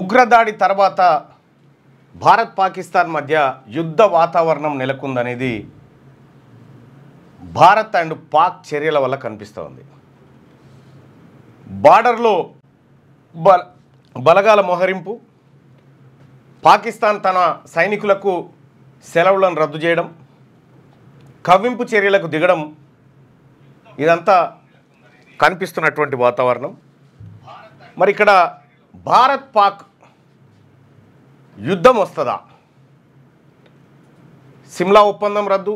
ఉగ్రదాడి తర్వాత భారత్ పాకిస్తాన్ మధ్య యుద్ధ వాతావరణం నెలకొందనేది భారత్ అండ్ పాక్ చర్యల వల్ల కనిపిస్తోంది. బార్డర్లో బలగాల మోహరింపు, పాకిస్తాన్ తన సైనికులకు సెలవులను రద్దు చేయడం, కవ్వింపు చర్యలకు దిగడం, ఇదంతా కనిపిస్తున్నటువంటి వాతావరణం. మరి ఇక్కడ భారత్ పాక్ యుద్ధం వస్తుందా? సిమ్లా ఒప్పందం రద్దు,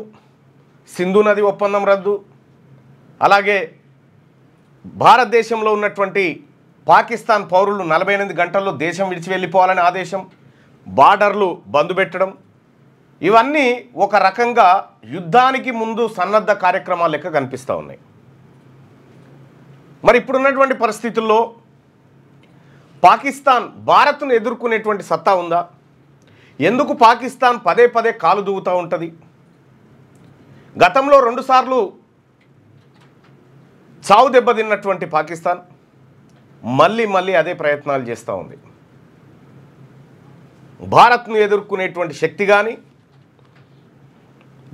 సింధు నది ఒప్పందం రద్దు, అలాగే భారతదేశంలో ఉన్నటువంటి పాకిస్తాన్ పౌరులు 48 గంటల్లో దేశం విడిచి వెళ్ళిపోవాలని ఆదేశం, బార్డర్లు బంద్ పెట్టడం, ఇవన్నీ ఒక రకంగా యుద్ధానికి ముందు సన్నద్ధ కార్యక్రమాలు లెక్క కనిపిస్తూ ఉన్నాయి. మరి ఇప్పుడున్నటువంటి పరిస్థితుల్లో పాకిస్తాన్ భారత్ను ఎదుర్కొనేటువంటి సత్తా ఉందా? ఎందుకు పాకిస్తాన్ పదే పదే కాలు దూవుతూ ఉంటుంది? గతంలో 2 సార్లు చావు దెబ్బతిన్నటువంటి పాకిస్తాన్ మళ్ళీ అదే ప్రయత్నాలు చేస్తూ ఉంది. భారత్ను ఎదుర్కొనేటువంటి శక్తి కానీ,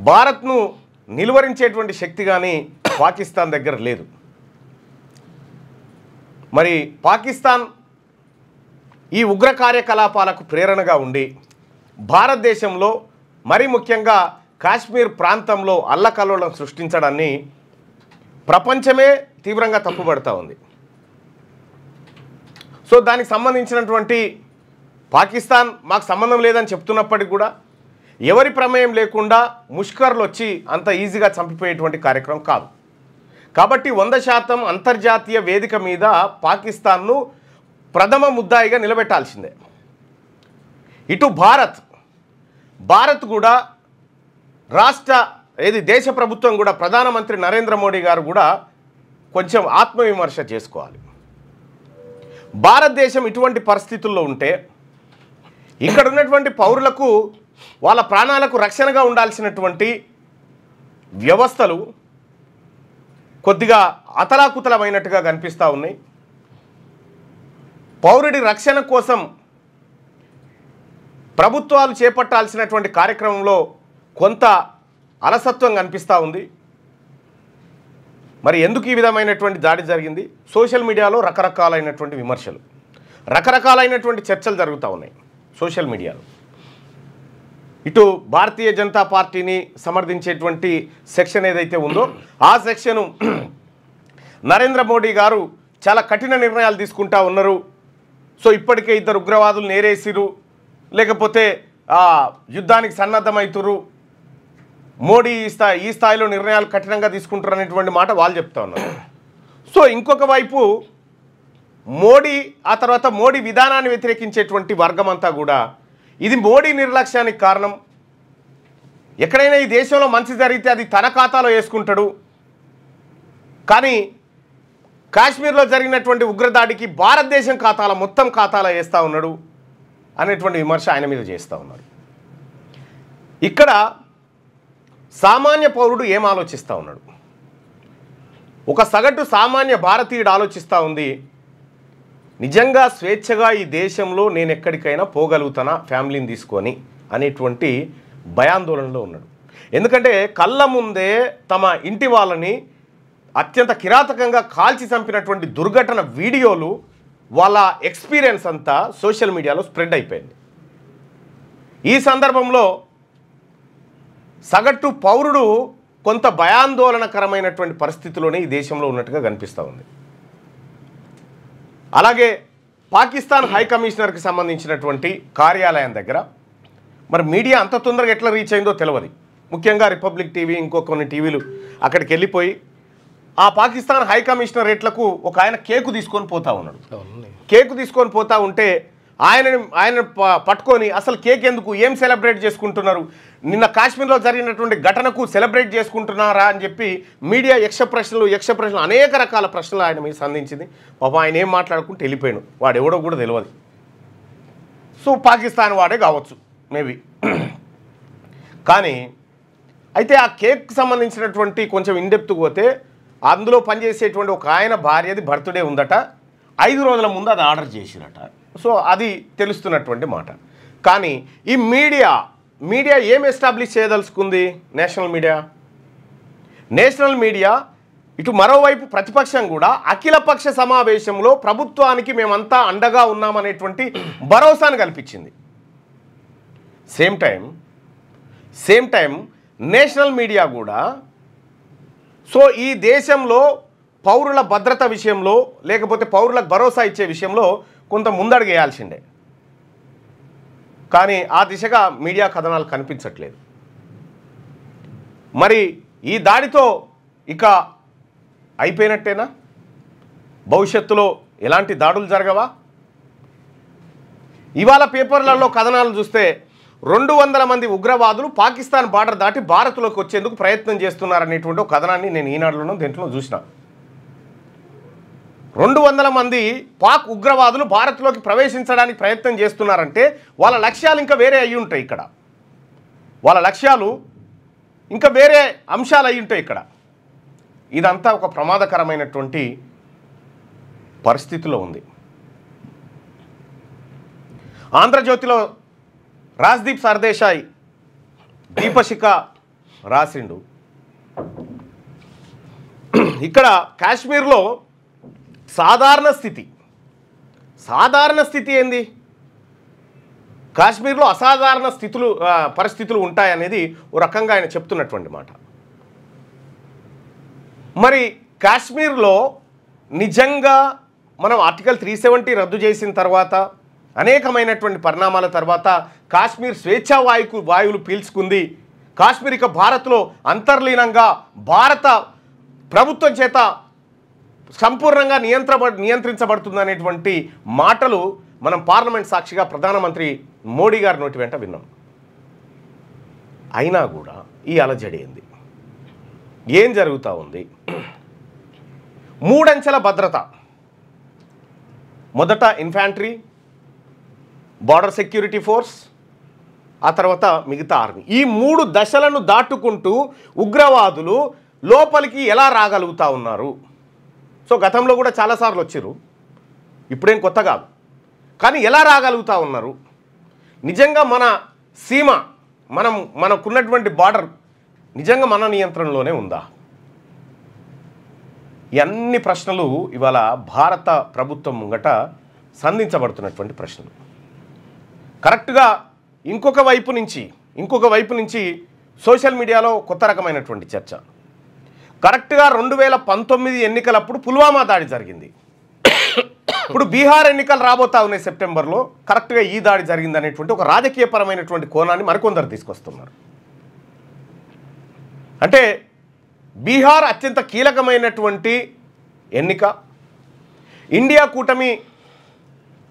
భారత్ను నిలువరించేటువంటి శక్తి కానీ పాకిస్తాన్ దగ్గర లేదు. మరి పాకిస్తాన్ ఈ ఉగ్ర కార్యకలాపాలకు ప్రేరణగా ఉండి భారతదేశంలో మరీ ముఖ్యంగా కాశ్మీర్ ప్రాంతంలో అల్లకల్లోలం సృష్టించడాన్ని ప్రపంచమే తీవ్రంగా తప్పుపడుతూ ఉంది. సో దానికి సంబంధించినటువంటి పాకిస్తాన్ మాకు సంబంధం లేదని చెప్తున్నప్పటికీ కూడా ఎవరి ప్రమేయం లేకుండా ముష్కర్లు వచ్చి అంత ఈజీగా చంపిపోయేటువంటి కార్యక్రమం కాదు. కాబట్టి 100% అంతర్జాతీయ వేదిక మీద పాకిస్తాన్ను ప్రథమ ముద్దాయిగా నిలబెట్టాల్సిందే. ఇటు భారత్ కూడా దేశ ప్రభుత్వం కూడా ప్రధానమంత్రి నరేంద్ర మోడీ గారు కూడా కొంచెం ఆత్మవిమర్శ చేసుకోవాలి. భారతదేశం ఇటువంటి పరిస్థితుల్లో ఉంటే ఇక్కడ ఉన్నటువంటి పౌరులకు వాళ్ళ ప్రాణాలకు రక్షణగా ఉండాల్సినటువంటి వ్యవస్థలు కొద్దిగా అతలాకుతలమైనట్టుగా కనిపిస్తూ ఉన్నాయి. పౌరుడి రక్షణ కోసం ప్రభుత్వాలు చేపట్టాల్సినటువంటి కార్యక్రమంలో కొంత అలసత్వం కనిపిస్తూ ఉంది. మరి ఎందుకు ఈ విధమైనటువంటి దాడి జరిగింది? సోషల్ మీడియాలో రకరకాలైనటువంటి విమర్శలు, రకరకాలైనటువంటి చర్చలు జరుగుతూ ఉన్నాయి సోషల్ మీడియాలో. ఇటు భారతీయ జనతా పార్టీని సమర్థించేటువంటి సెక్షన్ ఏదైతే ఉందో ఆ సెక్షను నరేంద్ర మోడీ గారు చాలా కఠిన నిర్ణయాలు తీసుకుంటా ఉన్నారు. సో ఇప్పటికే 2 ఉగ్రవాదులు నేరేసిరు, లేకపోతే యుద్ధానికి సన్నద్ధమవుతురు, మోడీ ఈ స్థాయిలో నిర్ణయాలు కఠినంగా తీసుకుంటారు అనేటువంటి మాట వాళ్ళు చెప్తా ఉన్నారు. సో ఇంకొక వైపు మోడీ ఆ తర్వాత మోడీ విధానాన్ని వ్యతిరేకించేటువంటి వర్గం అంతా కూడా ఇది మోడీ నిర్లక్ష్యానికి కారణం, ఎక్కడైనా ఈ దేశంలో మంచి జరిగితే అది తన ఖాతాలో వేసుకుంటాడు, కానీ కాశ్మీర్లో జరిగినటువంటి ఉగ్రదాడికి భారతదేశం మొత్తం ఖాతాలో వేస్తూ ఉన్నాడు అనేటువంటి విమర్శ ఆయన మీద చేస్తూ ఉన్నారు. ఇక్కడ సామాన్య పౌరుడు ఏం ఆలోచిస్తూ ఉన్నాడు? ఒక సగటు సామాన్య భారతీయుడు ఆలోచిస్తూ ఉంది, నిజంగా స్వేచ్ఛగా ఈ దేశంలో నేను ఎక్కడికైనా పోగలుగుతానా ఫ్యామిలీని తీసుకొని అనేటువంటి భయాందోళనలో ఉన్నాడు. ఎందుకంటే కళ్ళ ముందే తమ ఇంటి వాళ్ళని అత్యంత కిరాతకంగా కాల్చి చంపినటువంటి దుర్ఘటన వీడియోలు, వాళ్ళ ఎక్స్పీరియన్స్ అంతా సోషల్ మీడియాలో స్ప్రెడ్ అయిపోయింది. ఈ సందర్భంలో సగటు పౌరుడు కొంత భయాందోళనకరమైనటువంటి పరిస్థితిలోనే ఈ దేశంలో ఉన్నట్టుగా కనిపిస్తూ ఉంది. అలాగే పాకిస్తాన్ హై కమిషనర్కి సంబంధించినటువంటి కార్యాలయం దగ్గర మరి మీడియా అంత తొందరగా ఎట్లా రీచ్ అయిందో తెలియదు. ముఖ్యంగా రిపబ్లిక్ టీవీ, ఇంకో కొన్ని టీవీలు అక్కడికి వెళ్ళిపోయి ఆ పాకిస్తాన్ హై కమిషనరేట్లకు ఒక ఆయన కేకు తీసుకొని పోతా ఉన్నాడు. కేకు తీసుకొని పోతా ఉంటే ఆయన పట్టుకొని అసలు కేక్ ఎందుకు, ఏం సెలబ్రేట్ చేసుకుంటున్నారు, నిన్న కాశ్మీర్లో జరిగినటువంటి ఘటనకు సెలబ్రేట్ చేసుకుంటున్నారా అని చెప్పి మీడియా యక్ష ప్రశ్నలు అనేక రకాల ప్రశ్నలు ఆయన మీద సంధించింది. పాపం ఆయన ఏం మాట్లాడుకుంటూ వెళ్ళిపోయాడు, వాడు ఎవడో కూడా తెలియదు. సో పాకిస్తాన్ వాడే కావచ్చు మేబీ. కానీ అయితే ఆ కేక్ సంబంధించినటువంటి కొంచెం ఇన్డెప్త్కి పోతే అందులో పనిచేసేటువంటి ఒక ఆయన భార్యది బర్త్డే ఉందట, 5 రోజుల ముందు అది ఆర్డర్ చేసిరట. సో అది తెలుస్తున్నటువంటి మాట. కానీ ఈ మీడియా ఏం ఎస్టాబ్లిష్ చేయదలుచుకుంది? నేషనల్ మీడియా ఇటు మరోవైపు ప్రతిపక్షం కూడా అఖిలపక్ష సమావేశంలో ప్రభుత్వానికి మేమంతా అండగా ఉన్నామనేటువంటి భరోసాను కల్పించింది. సేమ్ టైం నేషనల్ మీడియా కూడా సో ఈ దేశంలో పౌరుల భద్రత విషయంలో లేకపోతే పౌరులకు భరోసా ఇచ్చే విషయంలో కొంత ముందడుగేయాల్సిందే. కానీ ఆ దిశగా మీడియా కథనాలు కనిపించట్లేదు. మరి ఈ దాడితో ఇక అయిపోయినట్టేనా? భవిష్యత్తులో ఎలాంటి దాడులు జరగవా? ఇవాళ పేపర్లలో కథనాలు చూస్తే 200 మంది ఉగ్రవాదులు పాకిస్తాన్ బార్డర్ దాటి భారత్లోకి వచ్చేందుకు ప్రయత్నం చేస్తున్నారనేటువంటి ఒక కథనాన్ని నేను ఈనాడులోనూ దీంట్లో చూసిన. 200 మంది పాక్ ఉగ్రవాదులు భారత్లోకి ప్రవేశించడానికి ప్రయత్నం చేస్తున్నారంటే వాళ్ళ లక్ష్యాలు ఇంకా వేరే అయ్యి ఉంటాయి. ఇక్కడ వాళ్ళ లక్ష్యాలు ఇంకా వేరే అంశాలు అయ్యి ఉంటాయి. ఇక్కడ ఇదంతా ఒక ప్రమాదకరమైనటువంటి పరిస్థితిలో ఉంది. ఆంధ్రజ్యోతిలో రాజ్దీప్ సర్దేశాయ్ దీపశిఖ రాసిండు. ఇక్కడ కాశ్మీర్లో సాధారణ స్థితి ఏంది? కాశ్మీర్లో అసాధారణ పరిస్థితులు ఉంటాయనేది ఓ రకంగా ఆయన చెప్తున్నటువంటి మాట. మరి కాశ్మీర్లో నిజంగా మనం ఆర్టికల్ 370 రద్దు చేసిన తర్వాత అనేకమైనటువంటి పరిణామాల తర్వాత కాశ్మీర్ స్వేచ్ఛా వాయువులు పీల్చుకుంది. కాశ్మీర్ ఇక భారత్లో అంతర్లీనంగా భారత ప్రభుత్వం చేత సంపూర్ణంగా నియంత్రించబడుతుందనేటువంటి మాటలు మనం పార్లమెంట్ సాక్షిగా ప్రధానమంత్రి మోడీ గారి నోటి వెంట విన్నాం. అయినా కూడా ఈ అలజడి ఏంది? ఏం జరుగుతూ ఉంది? 3 అంచెల భద్రత. మొదట ఇన్ఫాంట్రీ, బార్డర్ సెక్యూరిటీ ఫోర్స్, ఆ తర్వాత మిగతా ఆర్మీ. ఈ 3 దశలను దాటుకుంటూ ఉగ్రవాదులు లోపలికి ఎలా రాగలుగుతూ ఉన్నారు? సో గతంలో కూడా చాలాసార్లు వచ్చారు, ఇప్పుడేం కొత్త కాదు. కానీ ఎలా రాగలుగుతూ ఉన్నారు? నిజంగా మన సీమ మనకున్నటువంటి బార్డర్ నిజంగా మన నియంత్రణలోనే ఉందా? ఈ అన్ని ప్రశ్నలు ఇవాళ భారత ప్రభుత్వం ముంగట సంధించబడుతున్నటువంటి ప్రశ్నలు. కరెక్ట్గా ఇంకొక వైపు నుంచి సోషల్ మీడియాలో కొత్త రకమైనటువంటి చర్చ. కరెక్ట్గా 2019 ఎన్నికలప్పుడు పుల్వామా దాడి జరిగింది. ఇప్పుడు బీహార్ ఎన్నికలు రాబోతా ఉన్నాయి సెప్టెంబర్లో. కరెక్ట్గా ఈ దాడి జరిగింది అనేటువంటి ఒక రాజకీయపరమైనటువంటి కోణాన్ని మరికొందరు తీసుకొస్తున్నారు. అంటే బీహార్ అత్యంత కీలకమైనటువంటి ఎన్నిక. ఇండియా కూటమి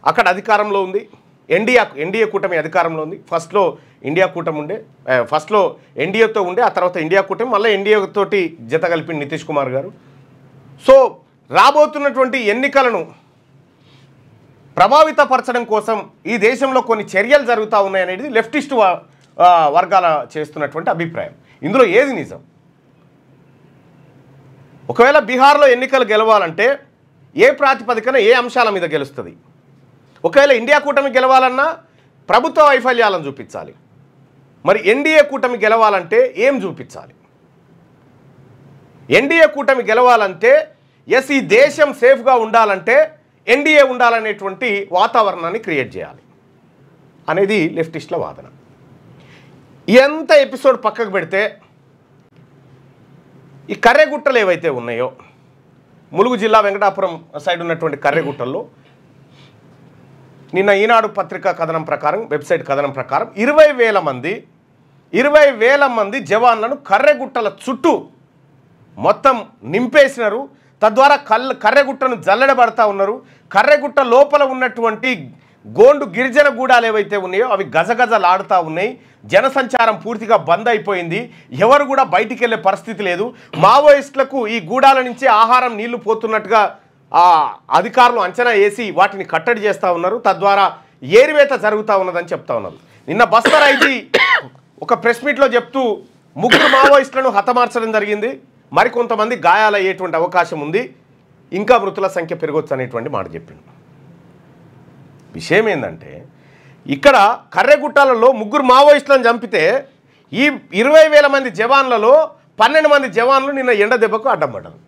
అక్కడ అధికారంలో ఉంది. ఎన్డీఏ కూటమి అధికారంలో ఉంది. ఫస్ట్లో ఇండియా కూటమి ఉండే, ఫస్ట్లో ఎన్డీఏతో ఉండే, ఆ తర్వాత ఇండియా కూటమి, మళ్ళీ ఎన్డీఏతోటి జత కలిపి నితీష్ కుమార్ గారు. సో రాబోతున్నటువంటి ఎన్నికలను ప్రభావితపరచడం కోసం ఈ దేశంలో కొన్ని చర్యలు జరుగుతూ ఉన్నాయనేది లెఫ్టిస్ట్ వర్గాల చేస్తున్నటువంటి అభిప్రాయం. ఇందులో ఏది నిజం? ఒకవేళ బీహార్లో ఎన్నికలు గెలవాలంటే ఏ ప్రాతిపదికన ఏ అంశాల మీద గెలుస్తుంది? ఒకవేళ ఇండియా కూటమి గెలవాలన్నా ప్రభుత్వ వైఫల్యాలను చూపించాలి. మరి ఎన్డీఏ కూటమి గెలవాలంటే ఏం చూపించాలి? ఎన్డీఏ కూటమి గెలవాలంటే ఎస్ ఈ దేశం సేఫ్గా ఉండాలంటే ఎన్డీఏ ఉండాలనేటువంటి వాతావరణాన్ని క్రియేట్ చేయాలి అనేది లెఫ్టిస్టుల వాదన. ఎంత ఎపిసోడ్ పక్కకు పెడితే ఈ కర్రెగుట్టలు ఏవైతే ఉన్నాయో, ములుగు జిల్లా వెంకటాపురం సైడ్ ఉన్నటువంటి కర్రెగుట్టల్లో నిన్న ఈనాడు పత్రిక కథనం ప్రకారం, వెబ్సైట్ కథనం ప్రకారం 20,000 మంది జవాన్లను కర్రెగుట్టల చుట్టూ మొత్తం నింపేసినారు. తద్వారా కర్రెగుట్టను జల్లెడబడతా ఉన్నారు. కర్రెగుట్ట లోపల ఉన్నటువంటి గోండు గిరిజన గూడాలు ఏవైతే ఉన్నాయో అవి గజగజలాడుతూ ఉన్నాయి. జనసంచారం పూర్తిగా బంద్ అయిపోయింది. ఎవరు కూడా బయటికి వెళ్ళే పరిస్థితి లేదు. మావోయిస్టులకు ఈ గూడాల నుంచి ఆహారం, నీళ్లు పోతున్నట్టుగా అధికారులు అంచనా వేసి వాటిని కట్టడి చేస్తూ ఉన్నారు. తద్వారా ఏరివేత జరుగుతూ ఉన్నదని చెప్తా ఉన్నారు. నిన్న బస్తర్ ఐజీ ఒక ప్రెస్ మీట్లో చెప్తూ 3 మావోయిస్టులను హతమార్చడం జరిగింది, మరికొంతమంది గాయాలయ్యేటువంటి అవకాశం ఉంది, ఇంకా మృతుల సంఖ్య పెరగొచ్చు అనేటువంటి మాట చెప్పింది. విషయం ఏంటంటే ఇక్కడ కర్రెగుట్టాలలో 3 మావోయిస్టులను చంపితే ఈ 20,000 మంది జవాన్లలో 12 మంది జవాన్లు నిన్న ఎండ దెబ్బకు అడ్డం పడ్డారు.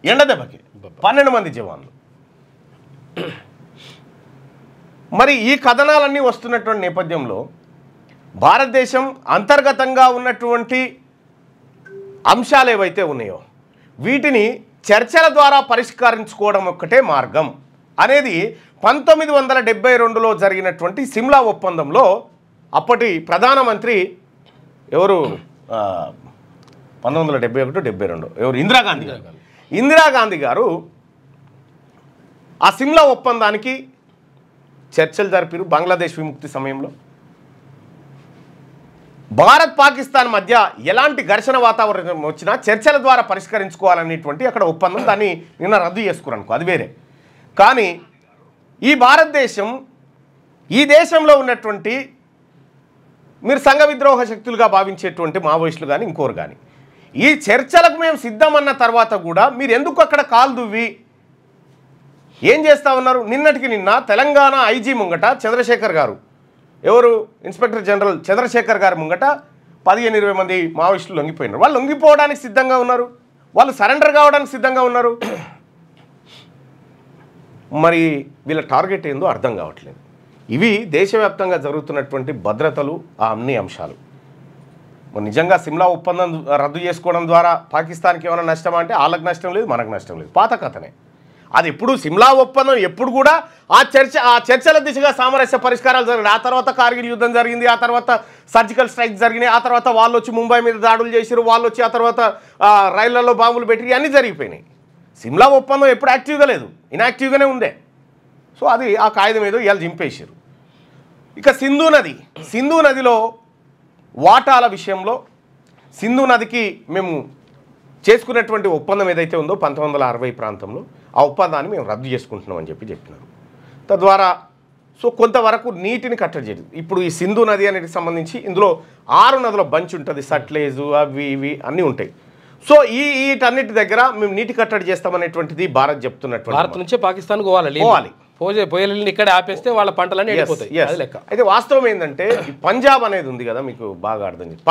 ఎండ దెబ్బకి 12 మంది జవాన్లు. మరి ఈ కథనాలన్నీ వస్తున్నటువంటి నేపథ్యంలో భారతదేశం అంతర్గతంగా ఉన్నటువంటి అంశాలు ఏవైతే ఉన్నాయో వీటిని చర్చల ద్వారా పరిష్కరించుకోవడం ఒక్కటే మార్గం అనేది 1972లో జరిగినటువంటి సిమ్లా ఒప్పందంలో అప్పటి ప్రధానమంత్రి ఎవరు 1971-72 ఎవరు ఇందిరాగాంధీ గారు ఆ సిమ్లా ఒప్పందానికి చర్చలు జరిపారు. బంగ్లాదేశ్ విముక్తి సమయంలో భారత్ పాకిస్తాన్ మధ్య ఎలాంటి ఘర్షణ వాతావరణం వచ్చినా చర్చల ద్వారా పరిష్కరించుకోవాలనేటువంటి అక్కడ ఒప్పందం, దాన్ని నిన్న రద్దు చేసుకున్నాను, అది వేరే. కానీ ఈ భారతదేశం ఈ దేశంలో ఉన్నటువంటి మీరు సంఘ విద్రోహ శక్తులుగా భావించేటువంటి మావోయిస్టులు కానీ ఇంకోరు కానీ ఈ చర్చలకు మేము సిద్ధమన్న తర్వాత కూడా మీరు ఎందుకు అక్కడ కాలు దువ్వి ఏం చేస్తూ ఉన్నారు? నిన్నటికి నిన్న తెలంగాణ ఐజీ ముంగట చంద్రశేఖర్ గారు, ఎవరు ఇన్స్పెక్టర్ జనరల్ చంద్రశేఖర్ గారి ముంగట 15-20 మంది మావోయిస్టులు లొంగిపోయినారు. వాళ్ళు లొంగిపోవడానికి సిద్ధంగా ఉన్నారు, వాళ్ళు సరెండర్ కావడానికి సిద్ధంగా ఉన్నారు. మరి వీళ్ళ టార్గెట్ ఏందో అర్థం కావట్లేదు. ఇవి దేశవ్యాప్తంగా జరుగుతున్నటువంటి భద్రతలు, ఆ అన్ని అంశాలు. మరి నిజంగా సిమ్లా ఒప్పందం రద్దు చేసుకోవడం ద్వారా పాకిస్తాన్కి ఏమైనా నష్టమా అంటే వాళ్ళకి నష్టం లేదు, మనకు నష్టం లేదు, పాత కథనే. అది ఎప్పుడు సిమ్లా ఒప్పందం ఎప్పుడు కూడా ఆ చర్చల దిశగా సామరస్య పరిష్కారాలు జరిగినాయి. ఆ తర్వాత కార్గిల్ యుద్ధం జరిగింది, ఆ తర్వాత సర్జికల్ స్ట్రైక్ జరిగినాయి, ఆ తర్వాత వాళ్ళు వచ్చి ముంబై మీద దాడులు చేసారు, వాళ్ళు వచ్చి ఆ తర్వాత రైళ్లలో బాంబులు పెట్టి అన్నీ జరిగిపోయినాయి. సిమ్లా ఒప్పందం ఎప్పుడు యాక్టివ్గా లేదు, ఇన్యాక్టివ్గానే ఉండే. సో అది ఆ కాగితం ఏదో ఇవాళ చింపేశారు. ఇక సింధు నదిలో వాటాల విషయంలో సింధు నదికి మేము చేసుకున్నటువంటి ఒప్పందం ఏదైతే ఉందో 1960 ప్రాంతంలో ఆ ఒప్పందాన్ని మేము రద్దు చేసుకుంటున్నామని చెప్పినారు. తద్వారా సో కొంతవరకు నీటిని కట్టడి చేయదు. ఇప్పుడు ఈ సింధు నది అనేది సంబంధించి ఇందులో 6 నదుల బంచ్ ఉంటుంది, సట్లేజు అవి ఇవి అన్నీ ఉంటాయి. సో వీటన్నిటి దగ్గర మేము నీటి కట్టడి చేస్తామనేటువంటిది భారత్ చెప్తున్నటువంటి. భారత్ నుంచే పాకిస్తాన్ పోవాలి పోయేళ్ళని ఇక్కడ ఆపేస్తే వాళ్ళ పంటలన్నీ వెళ్ళిపోతాయి. అయితే వాస్తవం ఏంటంటే ఈ పంజాబ్ అనేది ఉంది కదా, మీకు బాగా అర్థం చేసి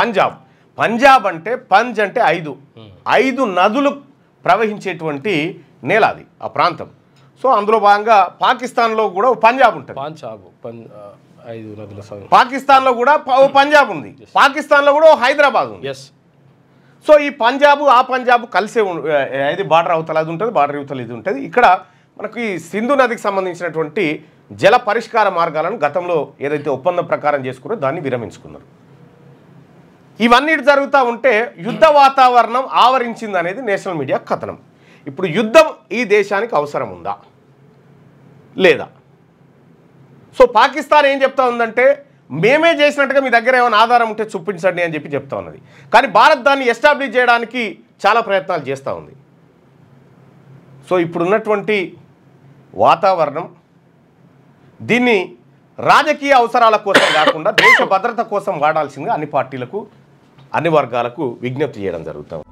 పంజాబ్ అంటే పంజ్ అంటే 5 నదులు ప్రవహించేటువంటి నేల అది ఆ ప్రాంతం. సో అందులో భాగంగా పాకిస్తాన్లో కూడా పంజాబ్ ఉంటుంది, పాకిస్తాన్లో కూడా పంజాబ్ ఉంది, పాకిస్తాన్లో కూడా హైదరాబాద్ ఉంది. సో ఈ పంజాబ్ ఆ పంజాబ్ కలిసే ఇది బార్డర్ అవతల అది ఉంటుంది, బార్డర్ అవతల ఇది ఉంటుంది. ఇక్కడ మనకు ఈ సింధు నదికి సంబంధించినటువంటి జల పరిష్కార మార్గాలను గతంలో ఏదైతే ఒప్పందం ప్రకారం చేసుకున్నారో దాన్ని విరమించుకున్నారు. ఇవన్నీ జరుగుతూ ఉంటే యుద్ధ వాతావరణం ఆవరించింది అనేది నేషనల్ మీడియా కథనం. ఇప్పుడు యుద్ధం ఈ దేశానికి అవసరం ఉందా లేదా? సో పాకిస్తాన్ ఏం చెప్తా ఉందంటే మేమే చేసినట్టుగా మీ దగ్గర ఏమైనా ఆధారం ఉంటే చూపించండి అని చెప్తా ఉన్నది. కానీ భారత్ దాన్ని ఎస్టాబ్లిష్ చేయడానికి చాలా ప్రయత్నాలు చేస్తూ ఉంది. సో ఇప్పుడున్నటువంటి వాతావరణం దీన్ని రాజకీయ అవసరాల కోసం కాకుండా దేశ భద్రత కోసం వాడాల్సిందిగా అన్ని పార్టీలకు అన్ని వర్గాలకు విజ్ఞప్తి చేయడం జరుగుతుంది.